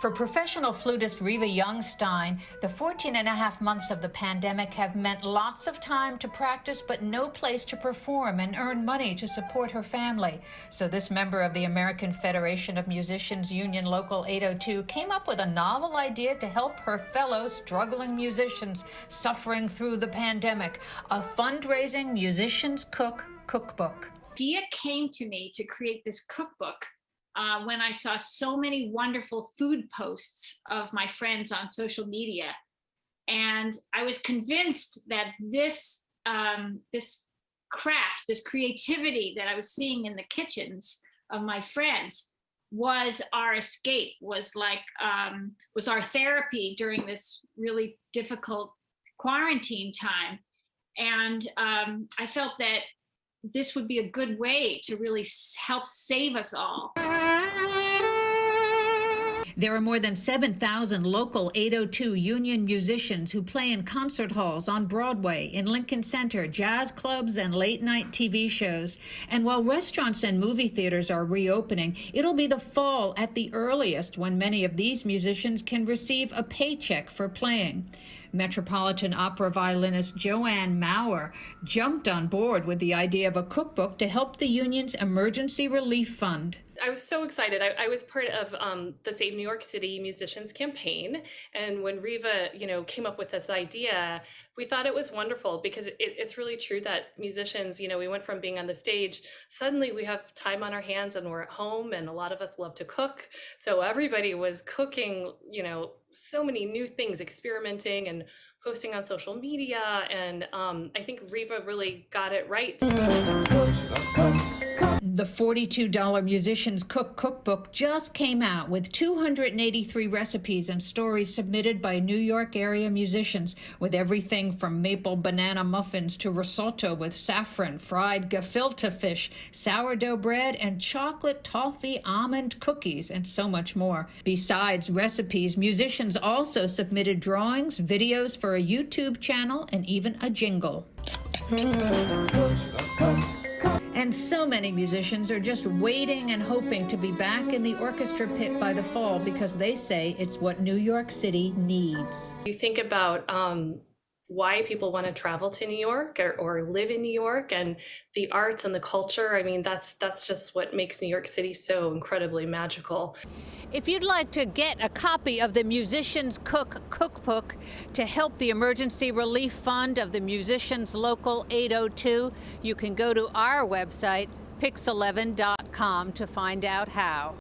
For professional flutist Reva Youngstein, the 14 and a half months of the pandemic have meant lots of time to practice, but no place to perform and earn money to support her family. So this member of the American Federation of Musicians Union Local 802 came up with a novel idea to help her fellow struggling musicians suffering through the pandemic, a fundraising musicians cookbook. Idea came to me to create this cookbook when I saw so many wonderful food posts of my friends on social media. And I was convinced that this craft, this creativity that I was seeing in the kitchens of my friends was our escape, was our therapy during this really difficult quarantine time. And I felt that this would be a good way to really help save us all. There are more than 7,000 local 802 union musicians who play in concert halls on Broadway, in Lincoln Center, jazz clubs, and late-night TV shows. And while restaurants and movie theaters are reopening, it'll be the fall at the earliest when many of these musicians can receive a paycheck for playing. Metropolitan Opera violinist Joanne Maurer jumped on board with the idea of a cookbook to help the union's emergency relief fund. I was so excited. I was part of the Save New York City Musicians campaign. And when Reva, came up with this idea, we thought it was wonderful because it's really true that musicians, we went from being on the stage, suddenly we have time on our hands and we're at home, and a lot of us love to cook. So everybody was cooking, so many new things, experimenting and posting on social media. And I think Reva really got it right. The $42 Musicians Cookbook just came out with 283 recipes and stories submitted by New York area musicians, with everything from maple banana muffins to risotto with saffron, fried gefilte fish, sourdough bread, and chocolate toffee almond cookies, and so much more. Besides recipes, musicians also submitted drawings, videos for a YouTube channel, and even a jingle. And so many musicians are just waiting and hoping to be back in the orchestra pit by the fall because they say it's what New York City needs. You think about why people want to travel to New York or live in New York, and the arts and the culture. I mean, that's just what makes New York City so incredibly magical. If you'd like to get a copy of the Musicians Cookbook to help the Emergency Relief Fund of the Musicians Local 802, you can go to our website, pix11.com, to find out how.